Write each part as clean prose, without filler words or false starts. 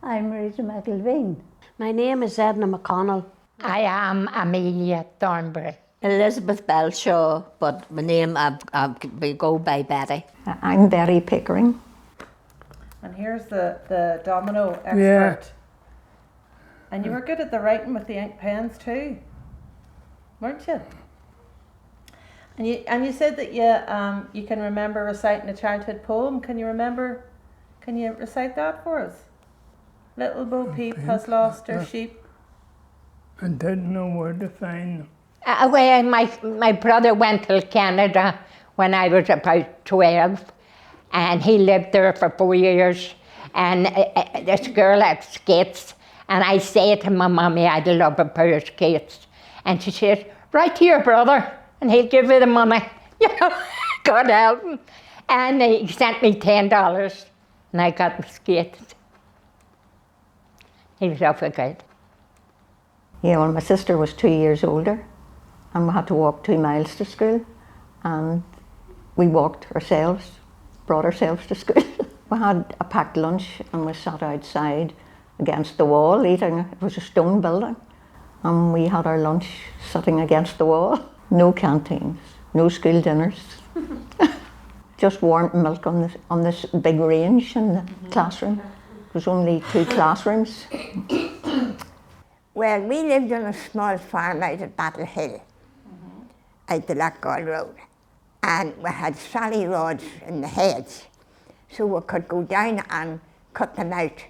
I'm Rita McElveen. My name is Edna McConnell. I am Amelia Thornbury. Elizabeth Belshaw, but my name we go by Betty. I'm Betty Pickering. And here's the domino expert. Yeah. And you were good at the writing with the ink pens too, weren't you? And you said that you can remember reciting a childhood poem. Can you recite that for us? Little Bo Peep has lost her sheep. I didn't know where to find them. Well, my brother went to Canada when I was about 12, and he lived there for 4 years. And this girl had skates, and I said to my mummy, I'd love a pair of skates. And she said, right here, brother, and he'll give you the money. You know, God help him. And he sent me $10, and I got the skates. He was awful good. Yeah, well, my sister was 2 years older, and we had to walk 2 miles to school, and we walked ourselves, brought ourselves to school. We had a packed lunch, and we sat outside against the wall eating. It was a stone building, and we had our lunch sitting against the wall. No canteens, no school dinners, just warm milk on this big range in the classroom. There was only 2 classrooms. Well, we lived on a small farm out at Battle Hill, out the Lockgall Road, and we had sally rods in the hedge, so we could go down and cut them out.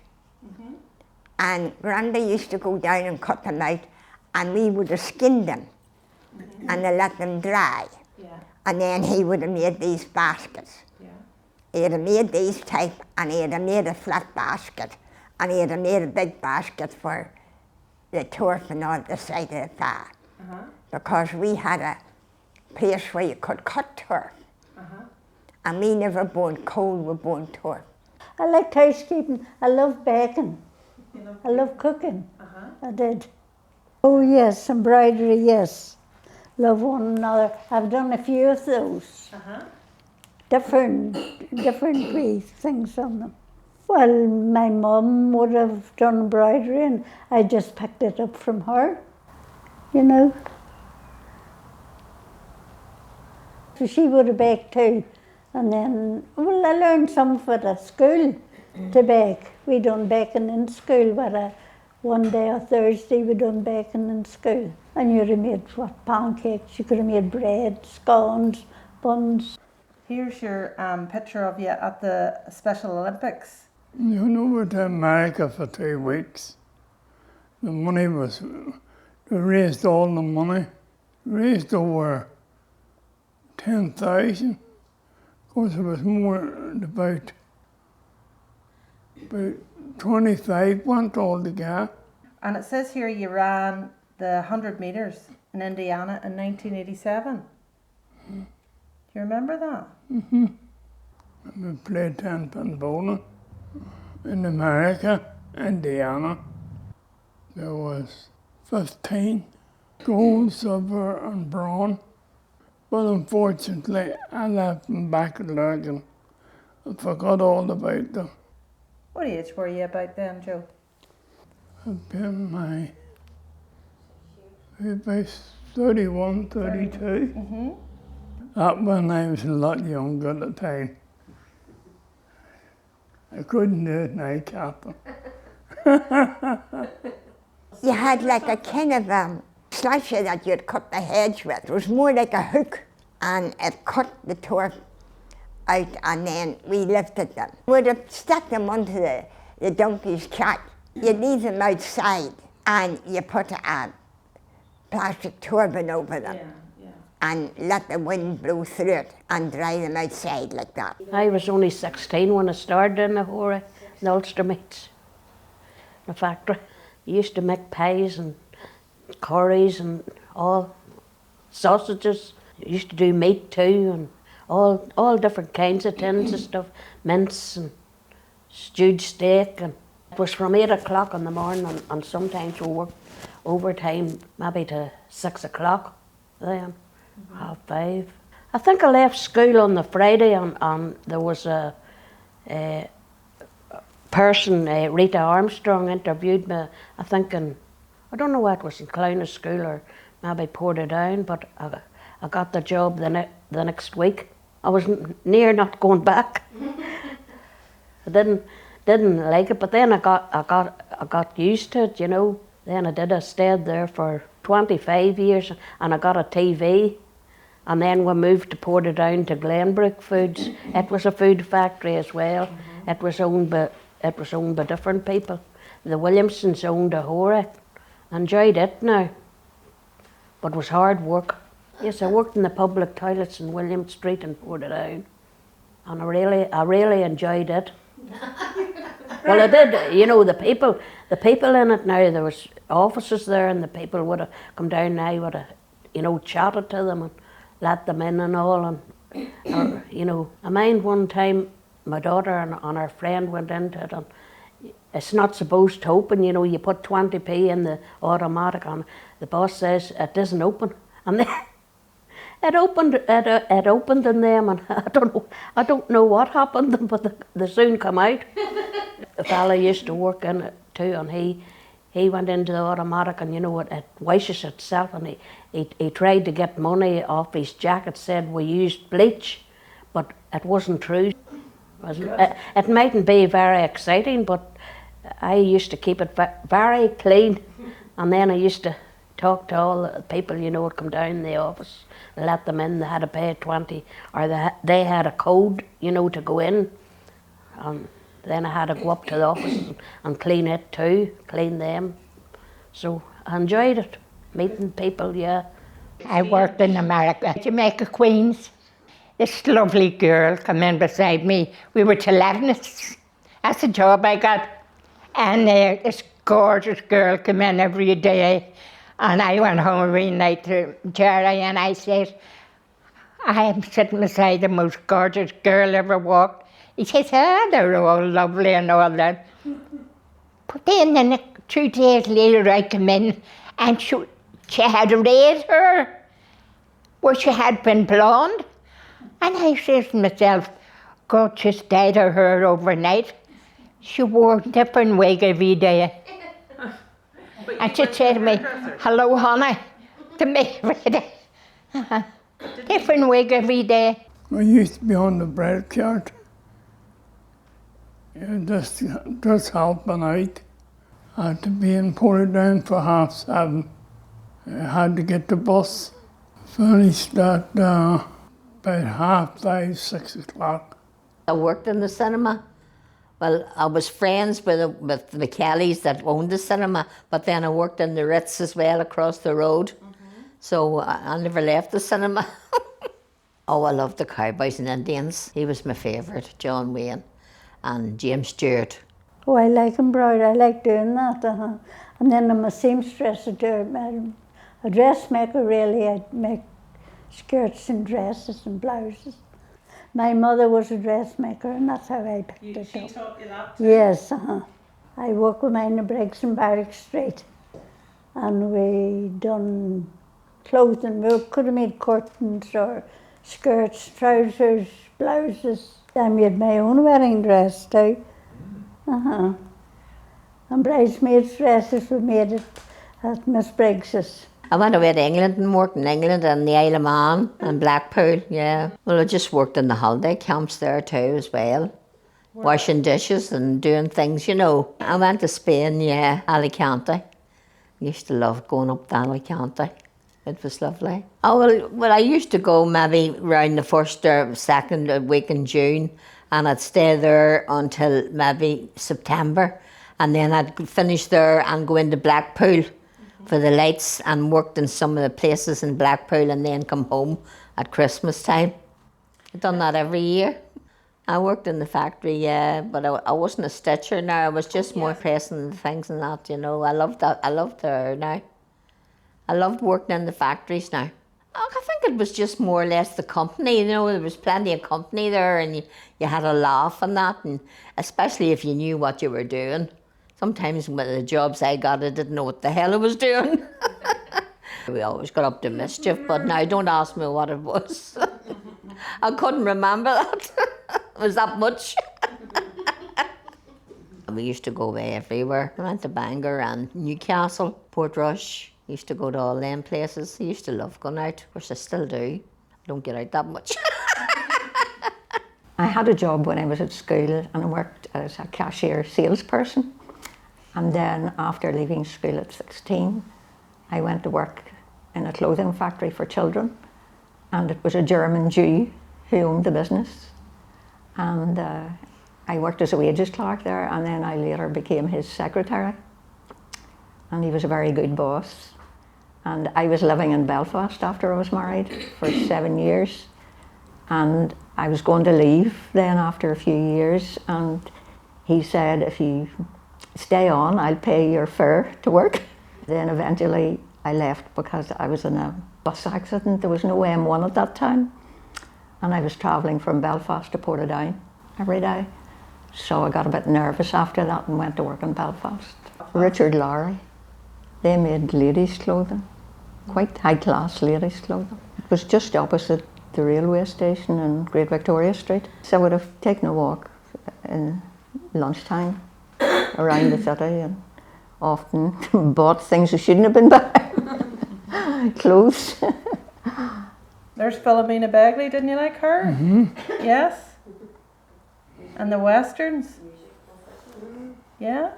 And Granda used to go down and cut them out, and we would have skinned them and let them dry. And then he would have made these baskets. He'd have made these type, and he'd have made a flat basket, and he'd have made a big basket for the turf and all the side of the farm. Because we had a place where you could cut turf. And we never burned coal, we burned turf. I liked housekeeping. I love baking. I love cooking. I did. Oh yes, embroidery, yes. Love one another. I've done a few of those. Different things on them. Well, my mum would have done embroidery and I just picked it up from her, you know. So she would have baked too. And then, well, I learned some of it at school to bake. We done baking in school, but one day or Thursday we done baking in school. And you'd have made what, pancakes, you could have made bread, scones, buns. Here's your picture of you at the Special Olympics. You know, we went to America for 3 weeks. The money was, we raised all the money, raised over 10,000. Of course, it was more, about 25 went all together. And it says here you ran the 100 metres in Indiana in 1987. Do you remember that? And we played 10-pin bowling in America, Indiana. There was 15 gold, silver and bronze. But unfortunately, I left them back at Lurgan. I forgot all about them. What age were you about then, Joe? I've been about 31, 32. That when I was a lot younger at the time. I couldn't do it now, Kathryn. You had like a kind of slasher that you'd cut the hedge with. It was more like a hook, and it cut the turf out, and then we lifted them. We'd have stuck them onto the donkey's cart. You'd leave them outside, and you put a plastic turban over them. And let the wind blow through it and dry them outside like that. I was only 16 when I started in the Ulster Meats, the factory. I used to make pies and curries and all sausages. I used to do meat too, and all different kinds of tins of stuff, mince and stewed steak. And it was from 8 o'clock in the morning, and sometimes we worked overtime maybe to 6 o'clock then. 5:30. I think I left school on the Friday, and there was a person, Rita Armstrong, interviewed me, I think I don't know what was in Clowna School or maybe Portadown, but I got the job the next week. I was near not going back. I didn't like it, but then I got used to it, you know. Then I stayed there for 25 years, and I got a TV. And then we moved to Portadown to Glenbrook Foods. It was a food factory as well. It was owned by different people. The Williamsons owned a hora. Enjoyed it now, but it was hard work. Yes, I worked in the public toilets in William Street in Portadown, and I really enjoyed it. Well, I did. You know, the people in it now. There was offices there, and the people would have come down now, would have, you know, chatted to them and let them in and all. And you know, I mind one time my daughter and her friend went into it, and it's not supposed to open. You know, you put 20p in the automatic, and the boss says it doesn't open, and then it opened. It opened in them, and I don't know what happened, but they soon come out. A fella used to work in it too, and he went into the automatic, and you know it washes itself, and he tried to get money off his jacket. Said we used bleach, but it wasn't true. It mightn't be very exciting, but I used to keep it very clean, and then I used to talk to all the people, you know, would come down in the office, let them in. They had to pay 20, or they had a code, you know, to go in, and then I had to go up to the office and clean it too, clean them. So I enjoyed it, meeting people, yeah. I worked in America, Jamaica, Queens. This lovely girl came in beside me. We were televenists. That's the job I got. And this gorgeous girl came in every day. And I went home every night to Jerry, and I said, I am sitting beside the most gorgeous girl ever walked. He says, they're all lovely and all that. But then 2 days later I came in, and she had red hair where she had been blonde. And I says to myself, God just dyed her hair overnight. She wore a different wig every day. And she'd say to me, hello honey, to me every day. Different wig every day. I used to be on the bread cart. Just helping out. I had to be in Portadown for 7:30. I had to get the bus. Finished at about 5:30, 6 o'clock. I worked in the cinema. Well, I was friends with the Kellys that owned the cinema, but then I worked in the Ritz as well across the road. So I never left the cinema. Oh, I loved the Cowboys and Indians. He was my favourite, John Wayne and James Stewart. Oh, I like embroidery. I like doing that. And then I'm a seamstress, a dressmaker really. I'd make skirts and dresses and blouses. My mother was a dressmaker, and that's how I picked it up. She taught you that? Yes, I worked with mine in Briggs and Barrack Street, and we done clothing. We could have made curtains or skirts, trousers, blouses. I made my own wedding dress too. And bridesmaids' dresses were made at Miss Briggs's. I went away to England and worked in England and the Isle of Man and Blackpool, yeah. Well, I just worked in the holiday camps there too as well. Washing dishes and doing things, you know. I went to Spain, yeah, Alicante. I used to love going up to Alicante. It was lovely. Oh, well, I used to go maybe around the first or second week in June, and I'd stay there until maybe September, and then I'd finish there and go into Blackpool for the lights, and worked in some of the places in Blackpool, and then come home at Christmas time. I've done that every year. I worked in the factory, yeah, but I wasn't a stitcher now. I was just more pressing the things and that, you know. I loved that. I loved there now. I loved working in the factories now. I think it was just more or less the company, you know. There was plenty of company there, and you had a laugh and that, and especially if you knew what you were doing. Sometimes with the jobs I got, I didn't know what the hell I was doing. We always got up to mischief, but now don't ask me what it was. I couldn't remember that. It was that much. We used to go away everywhere. We went to Bangor and Newcastle, Portrush. Used to go to all them places. I used to love going out, which I still do. I don't get out that much. I had a job when I was at school and I worked as a cashier salesperson. And then after leaving school at 16, I went to work in a clothing factory for children. And it was a German Jew who owned the business. And I worked as a wages clerk there, and then I later became his secretary. And he was a very good boss. And I was living in Belfast after I was married for 7 years. And I was going to leave then after a few years, and he said, if you stay on, I'll pay your fare to work. Then eventually I left because I was in a bus accident. There was no M1 at that time. And I was travelling from Belfast to Portadown every day. So I got a bit nervous after that and went to work in Belfast. Richard Lowry, they made ladies' clothing, quite high-class ladies' clothing. It was just opposite the railway station in Great Victoria Street. So I would have taken a walk in lunchtime around the city and often bought things I shouldn't have been buying. Clothes. There's Philomena Begley, didn't you like her? Mm-hmm. Yes? And the Westerns? Yeah?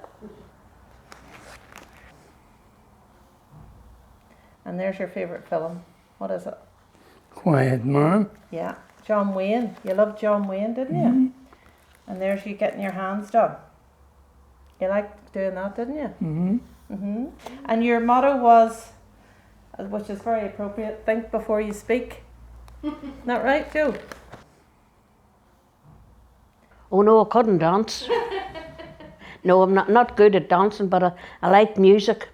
And there's your favourite film. What is it? Quiet Man. Yeah, John Wayne. You loved John Wayne, didn't you? Mm-hmm. And there's you getting your hands done. You liked doing that, didn't you? Mm-hmm. Mm-hmm. And your motto was, which is very appropriate, think before you speak. Isn't that right, Joe? Oh no, I couldn't dance. No, I'm not good at dancing, but I like music.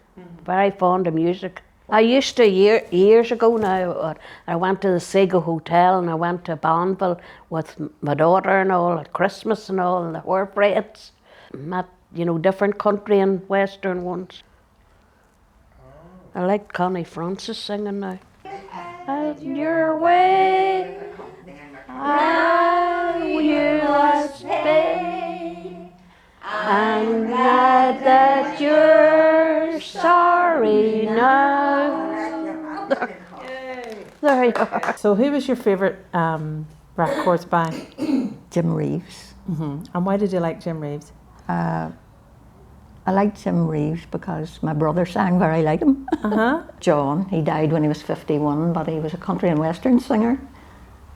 Very fond of music. I used to, years ago now, I went to the Sega Hotel and I went to Banville with my daughter and all at Christmas and all, and the were parades. Met, different country and western ones. I like Connie Francis singing now. Have your way, how you must pay. I'm glad that you're sorry now. There you are. So who was your favourite records by? Jim Reeves. Mm-hmm. And why did you like Jim Reeves? I liked Jim Reeves because my brother sang very like him. Uh-huh. John, he died when he was 51, but he was a country and western singer.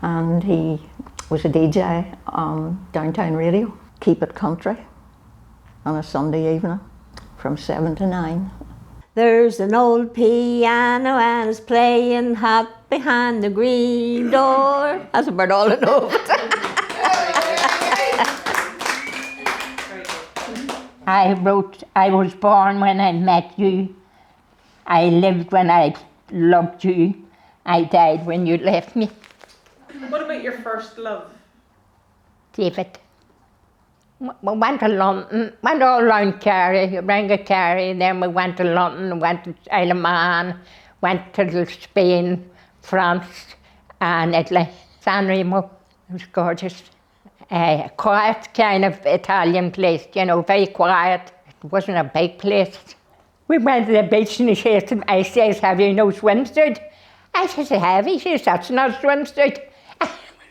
And he was a DJ on Downtown Radio. Keep It Country on a Sunday evening from 7 to 9. There's an old piano and it's playing hot behind the green door. That's about all I know. I wrote, I was born when I met you. I lived when I loved you. I died when you left me. What about your first love? David. We went to London, went all around Kerry, around Kerry, then we went to London, went to Isle of Man, went to Spain, France and Italy. San Remo, it was gorgeous. A quiet kind of Italian place, very quiet. It wasn't a big place. We went to the beach and I says, have you no swimsuit? I says, I have. He says, that's not a swimsuit.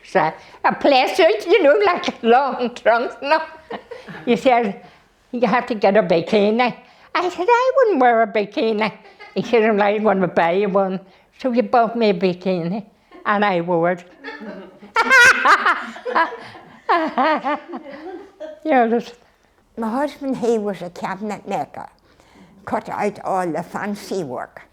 It's a play suit, like long trunks. No. He says, you have to get a bikini. I said, I wouldn't wear a bikini. He said, I'm like, going to buy you one. So he bought me a bikini and I wore it. My husband, he was a cabinet maker, cut out all the fancy work.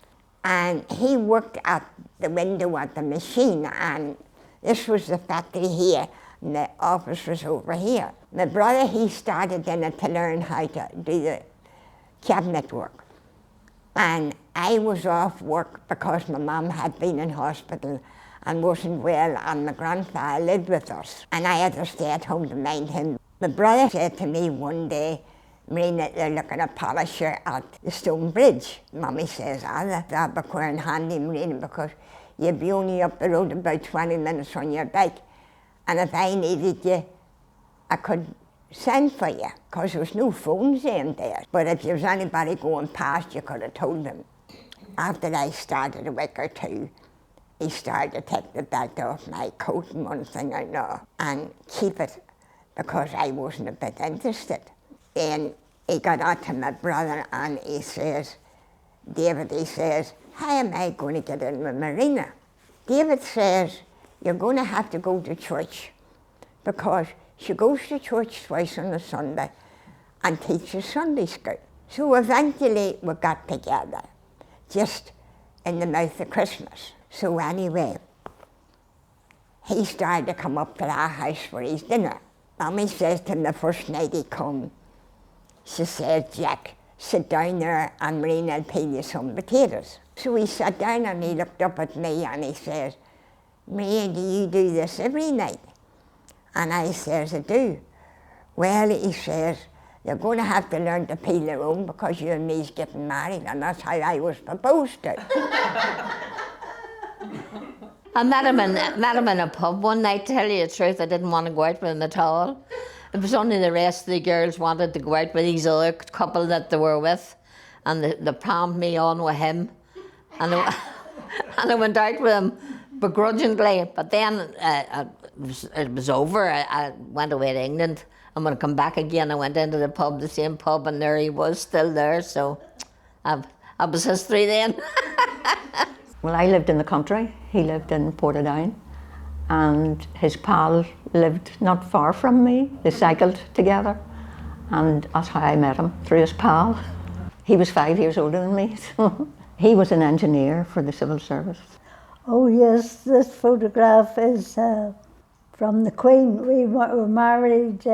And he worked at the window at the machine, and this was the factory here, and the office was over here. My brother, he started in it to learn how to do the cabinet work. And I was off work because my mum had been in hospital and wasn't well, and my grandfather lived with us. And I had to stay at home to mind him. My brother said to me one day, Marina, they're looking at a polisher at the Stone Bridge. Mummy says, that'll be quite handy, Marina, because you'd be only up the road about 20 minutes on your bike. And if I needed you, I could send for you, because there was no phones in there. But if there was anybody going past, you could have told them. After I started a week or two, he started to take the belt off my coat and one thing or another and keep it, because I wasn't a bit interested. Then he got on to my brother and he says, David, he says, how am I going to get in with Marina? David says, you're going to have to go to church, because she goes to church twice on a Sunday and teaches Sunday school. So eventually we got together, just in the mouth of Christmas. So anyway, he started to come up to our house for his dinner. Mommy says to him the first night he come, she says, Jack, sit down there and Marina will peel you some potatoes. So he sat down and he looked up at me and he says, Marina, do you do this every night? And I says, I do. Well, he says, you're going to have to learn to peel your own, because you and me's getting married, and that's how I was proposed to. I met him in a pub one night, to tell you the truth. I didn't want to go out with him at all. It was only the rest of the girls wanted to go out with these other couple that they were with, and they palmed me on with him. And I went out with him begrudgingly, but then it was over. I went away to England. And when I come back again, I went into the pub, the same pub, and there he was, still there. So that was history then. Well, I lived in the country. He lived in Portadown, and his pal lived not far from me. They cycled together, and that's how I met him, through his pal. He was 5 years older than me. So he was an engineer for the civil service. Oh yes, this photograph is from the Queen. We were married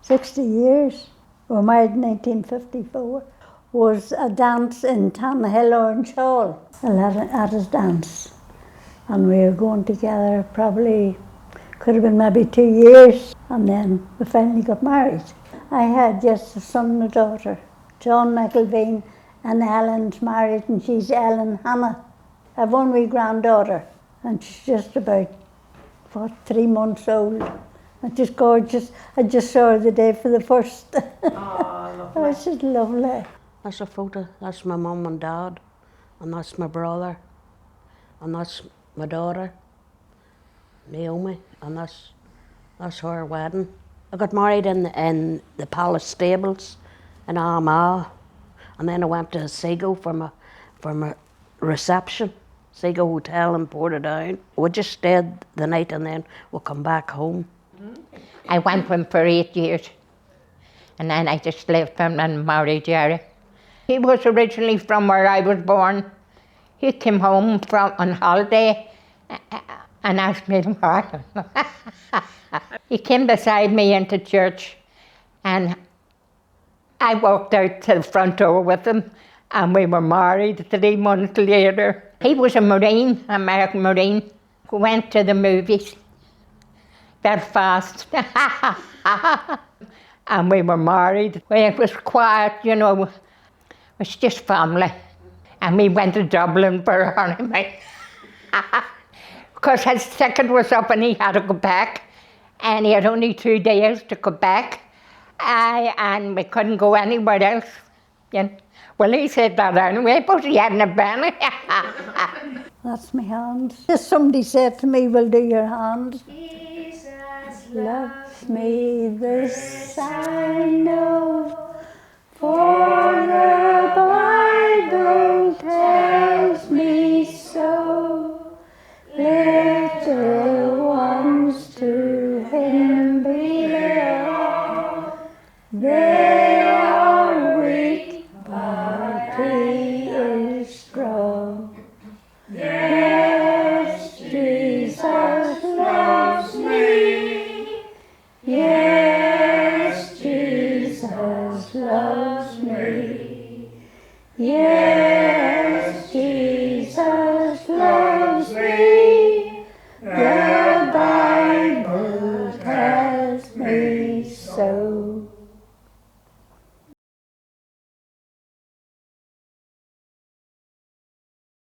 60 years. We were married in 1954. Was a dance in Tannahill Orange Hall, at his dance. And we were going together probably, could have been maybe 2 years, and then we finally got married. I had just a son and a daughter. John McElveen and Ellen's married, and she's Ellen Hannah. I have one wee granddaughter, and she's just about, 3 months old. And just gorgeous. I just saw her the day for the first. Oh, Oh, she's lovely. That's a photo. That's my mum and dad, and that's my brother, and that's my daughter, Naomi, and that's her wedding. I got married in the Palace Stables in Armagh, and then I went to Seago for my reception, Seago Hotel in Portadown. We just stayed the night and then we'll come back home. I went with him for 8 years, and then I just left him and married Jerry. He was originally from where I was born. He came home on holiday and asked me to marry him. He came beside me into church, and I walked out to the front door with him, and we were married 3 months later. He was a Marine, American Marine. We went to the movies, Belfast, and we were married. Well, it was quiet, you know, it was just family. And we went to Dublin for a honeymoon. Because his ticket was up and he had to go back, and he had only 2 days to go back, and we couldn't go anywhere else. You know? Well, he said that anyway, but he hadn't a penny. That's my hand. Just somebody said to me, "Will do your hand." Jesus loves me, this I know,